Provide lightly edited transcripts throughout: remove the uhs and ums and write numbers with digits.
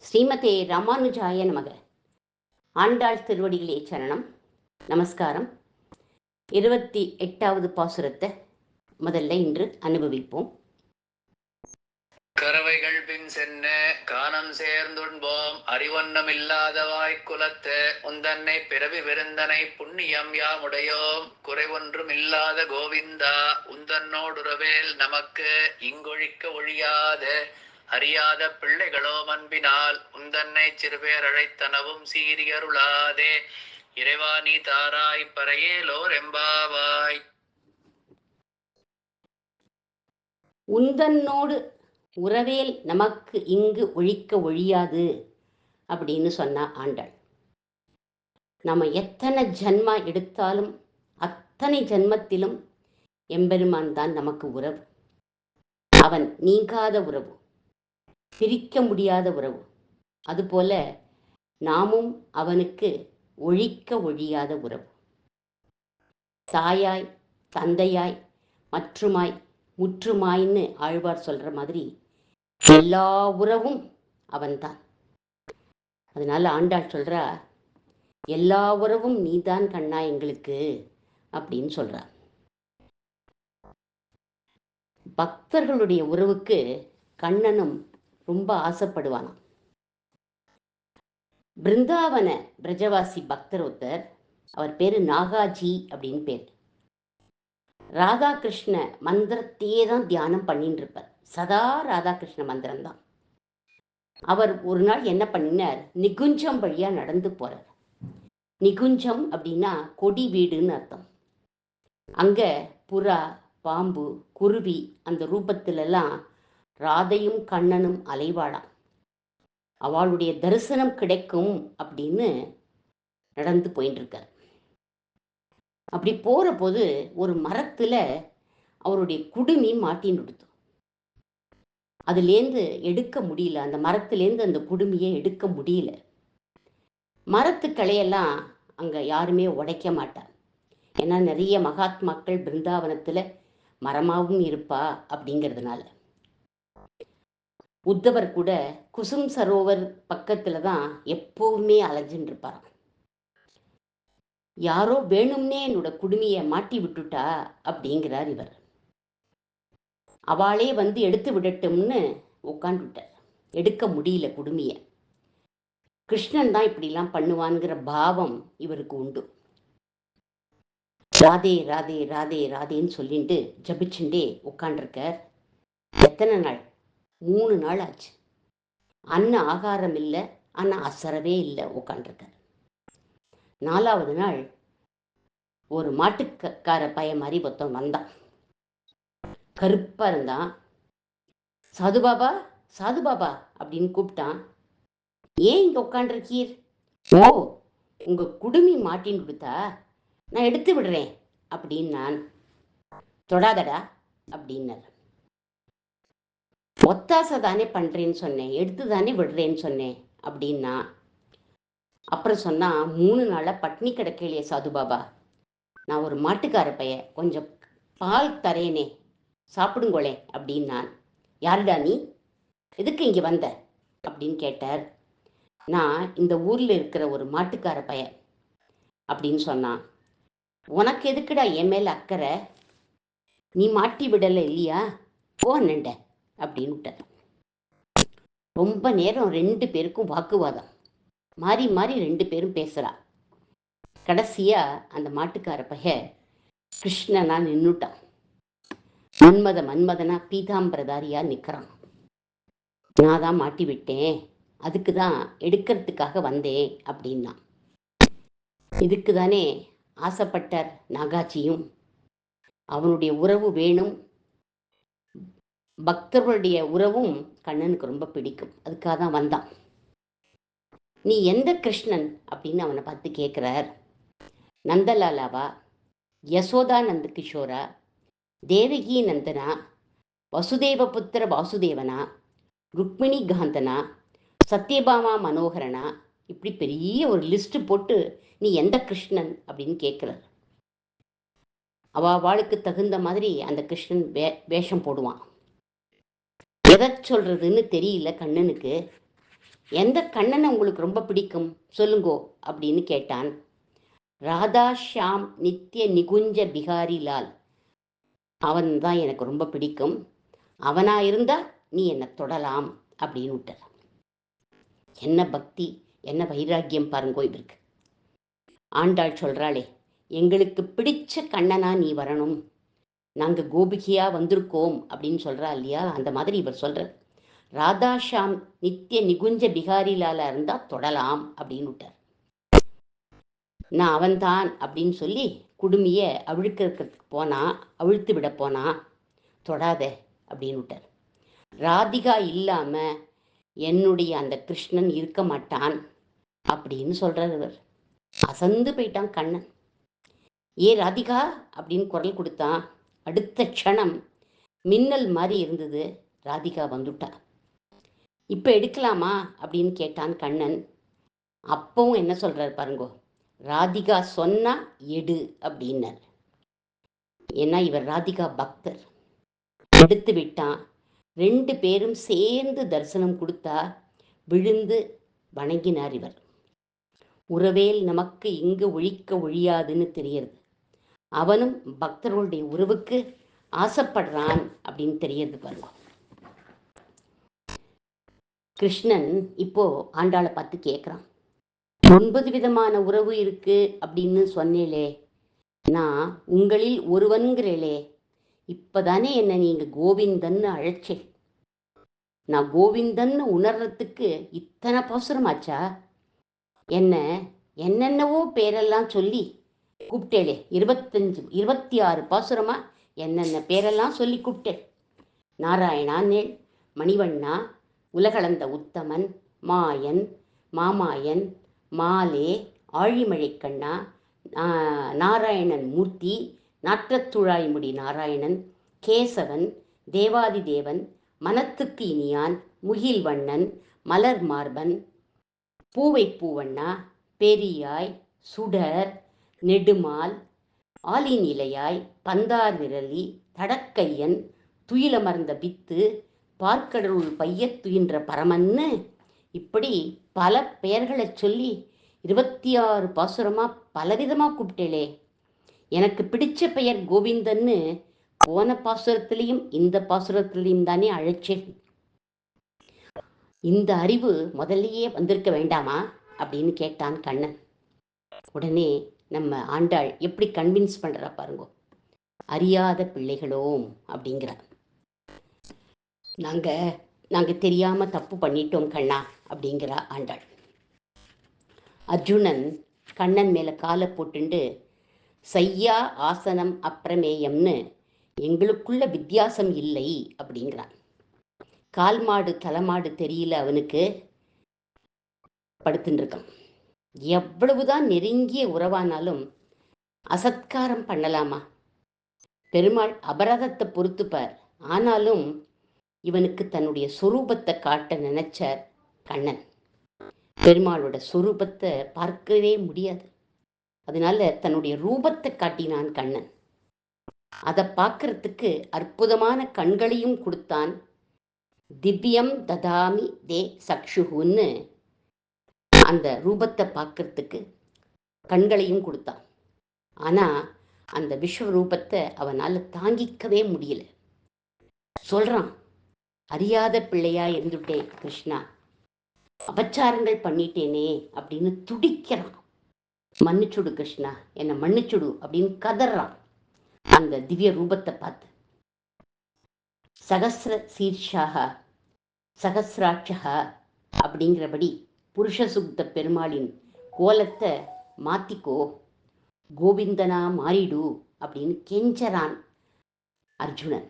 ஸ்ரீமதே ராமானுஜாய நமக. ஆண்டாள் திருவடிகளே சரணம். நமஸ்காரம். 28வது பாசுரத்தை முதல்ல இன்று அனுபவிப்போம். கறவைகள் பின் சென்ன கானம் சேர்ந்துண்போம் அறிவொன்னம் இல்லாதவாய் குலத்து உந்தன்னை பிறவி விருந்தனை புண்ணியம் யாமுடையோம் குறைவொன்றும் இல்லாத கோவிந்தா உந்தன்னோடுறவேல் நமக்கு இங்கொழிக்க ஒழியாத அறியாத பிள்ளைகளோ அன்பினால் உந்தன்னை சிறுபேர் அழைத்தனவும் சீரியருளாதே இறைவா நீ தாராய் பறையேலோர் எம்பாவாய். உந்தன்னோடு உறவேல் நமக்கு இங்கு ஒழிக்க ஒழியாது அப்படின்னு சொன்னா ஆண்டாள். நம்ம எத்தனை ஜன்மா எடுத்தாலும் அத்தனை ஜன்மத்திலும் எம்பெருமான் தான் நமக்கு உறவு. அவன் நீங்காத உறவு, பிரிக்க முடியாத உறவு. அதுபோல நாமும் அவனுக்கு ஒழிக்க ஒழியாத உறவு. தாயாய், தந்தையாய், மற்றுமாய், முற்றுமாய்ன்னு ஆழ்வார் சொல்ற மாதிரி எல்லா உறவும் அவன்தான். அதனால ஆண்டாள் சொல்றா, எல்லா உறவும் நீதான் கண்ணா எங்களுக்கு அப்படின்னு சொல்றா. பக்தர்களுடைய உறவுக்கு கண்ணனும் ரொம்ப ஆசைப்படுவானாம். பிருந்தாவன பிரஜவாசி பக்தர் ஒருத்தர், அவர் பேரு நாகாஜி அப்படின்னு பேர். ராதாகிருஷ்ண மந்திரத்தையே தான் தியானம் பண்ணிட்டு இருப்பார். சதா ராதாகிருஷ்ண மந்திரம் தான். அவர் ஒரு நாள் என்ன பண்ணினார், நிகுஞ்சம் வழியா நடந்து போறார். நிகுஞ்சம் அப்படின்னா கொடி வீடுன்னு அர்த்தம். அங்க புறா, பாம்பு, குருவி அந்த ரூபத்திலெல்லாம் ராதையும் கண்ணனும் அலைவாளாம். அவளுடைய தரிசனம் கிடைக்கும் அப்படின்னு நடந்து போயிட்டு இருக்கார். அப்படி போற போது ஒரு மரத்துல அவருடைய குடுமி மாட்டின்னு கொடுத்து. அதுலேருந்து எடுக்க முடியல, அந்த மரத்திலேருந்து அந்த குடுமியை எடுக்க முடியல. மரத்து கிளையெல்லாம் அங்க யாருமே உடைக்க மாட்டா. ஏன்னா நிறைய மகாத்மாக்கள் பிருந்தாவனத்துல மரமாவும் இருப்பா அப்படிங்கிறதுனால. உத்தவர் கூட குசும் சரோவர் பக்கத்துல தான் எப்பவுமே அலைஞ்சுட்டு இருப்பாராம். யாரோ வேணும்னே என்னோட குடுமியை மாட்டி விட்டுட்டா அப்படிங்கிறார் இவர். அவளே வந்து எடுத்து விடட்டும்னு உட்காந்துட்டார். எடுக்க முடியல குடுமிய. கிருஷ்ணன் தான் இப்படிலாம் பண்ணுவான்கிற பாவம் இவருக்கு உண்டு. ராதே ராதே ராதே ராதேன்னு சொல்லிட்டு ஜபிச்சுட்டே உட்காண்டிருக்கார். எத்தனை நாள்? 3 நாள் ஆச்சு. அன்ன ஆகாரம் இல்லை, ஆனா அசரவே இல்லை, உட்காண்டிருக்கார். 4வது நாள் ஒரு மாட்டுக்கார பைய மாதிரி ஒருத்தன் வந்தான். கருப்பா இருந்தான். சாதுபாபா சாதுபாபா அப்படின்னு கூப்பிட்டான். ஏன் இங்க உட்காண்டிருக்கீர்? ஓ, உங்க குடுமி மாட்டின்னு கொடுத்தா நான் எடுத்து விடுறேன் அப்படின்னு. நான் தொடாதடா அப்படின்னார். ஒத்தாசை தானே பண்றேன்னு சொன்னேன், எடுத்து தானே விடுறேன்னு சொன்னேன் அப்படின்னா. அப்புறம் சொன்னா, 3 நாளா பட்னி கிடக்கலையே சாதுபாபா, நான் ஒரு மாட்டுக்கார பைய, கொஞ்சம் பால் தரேனே, சாப்பிடுங்கோளே அப்படின்னா. யாருடா நீ, எதுக்கு இங்க வந்த அப்படின்னு கேட்டார். நான் இந்த ஊர்ல இருக்கிற ஒரு மாட்டுக்கார பைய அப்படின்னு சொன்னான். உனக்கு எதுக்குடா என் மேல அக்கறை, நீ மாட்டி விடலை இல்லையா, போனண்ட அப்படின்னு விட்டார். ரொம்ப நேரம் 2 பேருக்கும் வாக்குவாதம். மாறி மாறி 2 பேரும் பேசுறா. கடைசியா அந்த மாட்டுக்கார பைய கிருஷ்ணனா நின்னுட்டான். மன்மதனா பீதாம்பரதாரியா நிக்கிறான். நான் தான் மாட்டி விட்டேன், அதுக்கு தான் எடுக்கிறதுக்காக வந்தேன் அப்படின்னா. இதுக்கு தானே ஆசைப்பட்டார் நாகாஜியும். அவனுடைய உறவு வேணும், பக்தர்களுடைய உறவும் கண்ணனுக்கு ரொம்ப பிடிக்கும், அதுக்காக தான் வந்தான். நீ எந்த கிருஷ்ணன் அப்படின்னு அவனை பார்த்து கேட்கிறார். நந்தலாலாவா, யசோதா நந்த கிஷோரா, தேவகி நந்தனா, வசுதேவ புத்திர வாசுதேவனா, ருக்மிணி காந்தனா, சத்யபாமா மனோகரனா, இப்படி பெரிய ஒரு லிஸ்ட் போட்டு நீ எந்த கிருஷ்ணன் அப்படின்னு கேட்கிறார். அவளுக்கு தகுந்த மாதிரி அந்த கிருஷ்ணன் வேஷம் போடுவான். எதை சொல்றதுன்னு தெரியல கண்ணனுக்கு. எந்த கண்ணனை உங்களுக்கு ரொம்ப பிடிக்கும் சொல்லுங்கோ அப்படின்னு கேட்டான். ராதா ஷியாம் நித்திய நிகுஞ்ச பிகாரி லால், அவன் தான் எனக்கு ரொம்ப பிடிக்கும், அவனா இருந்தா நீ என்னை தொடலாம் அப்படின்னு விட்டார். என்ன பக்தி, என்ன வைராக்கியம் பாருங்கோ இவருக்கு. ஆண்டாள் சொல்றாளே, எங்களுக்கு பிடிச்ச கண்ணனா நீ வரணும், நாங்கள் கோபிகையா வந்திருக்கோம் அப்படின்னு சொல்றா இல்லையா, அந்த மாதிரி இவர் சொல்றார். ராதாஷாம் நித்திய நிகுஞ்ச பிகாரிலால இருந்தா தொடலாம் அப்படின்னு விட்டார். நான் அவன்தான் அப்படின்னு சொல்லி குடுமிய அவிழ்க்கிறதுக்கு போனா, அவிழ்த்து விட போனா, தொடாத அப்படின்னு விட்டார். ராதிகா இல்லாம என்னுடைய அந்த கிருஷ்ணன் இருக்க மாட்டான் அப்படின்னு சொல்றார் இவர். அசந்து போயிட்டான் கண்ணன். ஏ ராதிகா அப்படின்னு குரல் கொடுத்தான். அடுத்த க்ஷணம் மின்னல் மாதிரி இருந்தது, ராதிகா வந்துட்டா. இப்போ எடுக்கலாமா அப்படின்னு கேட்டான் கண்ணன். அப்பவும் என்ன சொல்றாரு பாருங்கோ, ராதிகா சொன்னா எடு அப்படின்னார். ஏன்னா இவர் ராதிகா பக்தர். எடுத்து விட்டான். 2 பேரும் சேர்ந்து தரிசனம் கொடுத்தா. விழுந்து வணங்கினார் இவர். உறவேல் நமக்கு இங்கு ஒழிக்க ஒழியாதுன்னு தெரியுது. அவனும் பக்தர்களுடைய உறவுக்கு ஆசைப்படுறான் அப்படின்னு தெரியுது பாருங்க. கிருஷ்ணன் இப்போ ஆண்டாளை பார்த்து கேட்குறான், 9 விதமான உறவு இருக்கு அப்படின்னு சொன்னேலே, நான் உங்களில் ஒருவன்கிறேளே, இப்பதானே என்னை நீங்க கோவிந்தன்னு அழைச்சேன். நான் கோவிந்தன்னு உணர்றதுக்கு இத்தனை பாசுரமாச்சா? என்னென்னவோ பேரெல்லாம் சொல்லி கூப்பிட்டேளே, 26 பாசுரமா என்னென்ன பேரெல்லாம் சொல்லி கூப்பிட்டேன். நாராயணா நேள், மணிவண்ணா, உலகளந்த உத்தமன், மாயன், மாமாயன், மாலே, ஆழிமழைக்கண்ணா, நாராயணன் மூர்த்தி, நாற்றத்துழாய்முடி நாராயணன், கேசவன், தேவாதி தேவன், மனத்துக்கு இனியான், முகில்வண்ணன், மலர் மார்பன், பூவை பூவண்ணா, பெரியாய், சுடர், நெடுமால், ஆலின் இலையாய், பந்தார் விரலி, தடக்கையன், துயிலமர்ந்த பித்து, பார்க்கடவுள் பையத் துயின்ற பரமன்னு, இப்படி பல பெயர்களை சொல்லி 26 பாசுரமா பலவிதமாக கூப்பிட்டேளே. எனக்கு பிடிச்ச பெயர் கோவிந்தன்னு போன பாசுரத்திலையும் இந்த பாசுரத்திலையும் தானே அழைச்சேன். இந்த அறிவு முதல்லையே வந்திருக்க வேண்டாமா அப்படின்னு கேட்டான் கண்ணன். உடனே நம்ம ஆண்டாள் எப்படி கன்வின்ஸ் பண்றா பாருங்க. அறியாத பிள்ளைகளோம் அப்படிங்கிறார். நாங்க தெரியாம தப்பு பண்ணிட்டோம் கண்ணா அப்படிங்கிறா ஆண்டாள். அர்ஜுனன் கண்ணன் மேல காலை போட்டுண்டு, சையா ஆசனம் அப்பிரமேயம்னு எங்களுக்குள்ள வித்தியாசம் இல்லை அப்படிங்கிறான். கால் மாடு தலைமாடு தெரியல அவனுக்கு, படுத்துட்டு இருக்கான். எவ்வளவுதான் நெருங்கிய உறவானாலும் அசத்காரம் பண்ணலாமா? பெருமாள் அபராதத்தை பொறுத்துப்பார். ஆனாலும் இவனுக்கு தன்னுடைய சொரூபத்தை காட்ட நினைச்சார் கண்ணன். பெருமாளோட சொரூபத்தை பார்க்கவே முடியாது, அதனால தன்னுடைய ரூபத்தை காட்டினான் கண்ணன். அதை பார்க்கறதுக்கு அற்புதமான கண்களையும் கொடுத்தான். திவ்யம் ததாமி தே சக்ஷுன்னு அந்த ரூபத்தை பார்க்கறதுக்கு கண்களையும் கொடுத்தான். ஆனா அந்த விஸ்வரூபத்தை அவனால் தாங்கிக்கவே முடியல. சொல்றான், அறியாத பிள்ளையா இருந்துட்டே கிருஷ்ணா, அபச்சாரங்கள் பண்ணிட்டேனே அப்படின்னு துடிக்கிறான். மன்னிச்சுடு கிருஷ்ணா, என்னை மன்னிச்சுடு அப்படின்னு கதறான் அந்த திவ்ய ரூபத்தை பார்த்து. சகசிர சீர்ஷாக சகசிராட்சகா அப்படிங்கிறபடி புருஷ சுத்த பெருமாளின் கோலத்தை மாத்திக்கோ, கோவிந்தனா மாறிடு அப்படின்னு கெஞ்சறான் அர்ஜுனன்.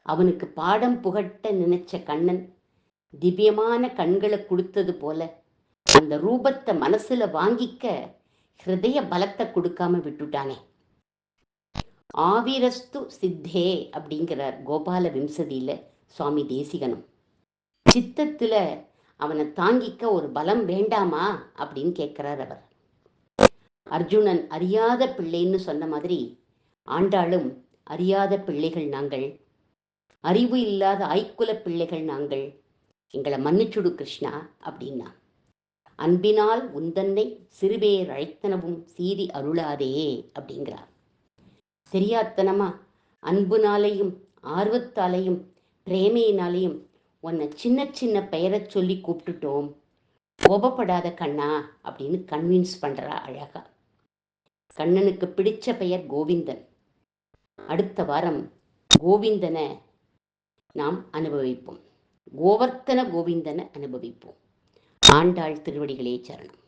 அவனுக்கு பாடம் புகட்ட நினைச்ச கண்ணன் திவ்யமான கண்களை கொடுத்தது போல அந்த ரூபத்தை மனசுல வாங்கிக்க ஹிருதய பலத்தை கொடுக்காம விட்டுட்டானே. ஆவிரஸ்து சித்தே அப்படிங்கிறார் கோபால விம்சதியில சுவாமி தேசிகனும். சித்தத்துல அவனை தாங்கிக்க ஒரு பலம் வேண்டாமா அப்படின்னு கேட்கிறார் அவர். அர்ஜுனன் அறியாத பிள்ளைன்னு சொன்ன மாதிரி ஆண்டாளும் அறியாத பிள்ளைகள் நாங்கள், அறிவு இல்லாத ஆய்க்குல பிள்ளைகள் நாங்கள், எங்களை மன்னிச்சுடு கிருஷ்ணா அப்படின்னா. அன்பினால் உந்தன்னை சிறுபேர் அழைத்தனவும் சீறி அருளாதே அப்படிங்கிறார். தெரியாத்தனமா அன்புனாலையும் ஆர்வத்தாலையும் பிரேமையினாலையும் உன்னை சின்ன சின்ன பெயரை சொல்லி கூப்பிட்டுட்டோம், கோபப்படாத கண்ணா அப்படின்னு கன்வின்ஸ் பண்றா அழகா. கண்ணனுக்கு பிடிச்ச பெயர் கோவிந்தன். அடுத்த வாரம் கோவிந்தனை நாம் அனுபவிப்போம். கோவர்த்தன கோவிந்தனை அனுபவிப்போம். ஆண்டாள் திருவடிகளே சரணம்.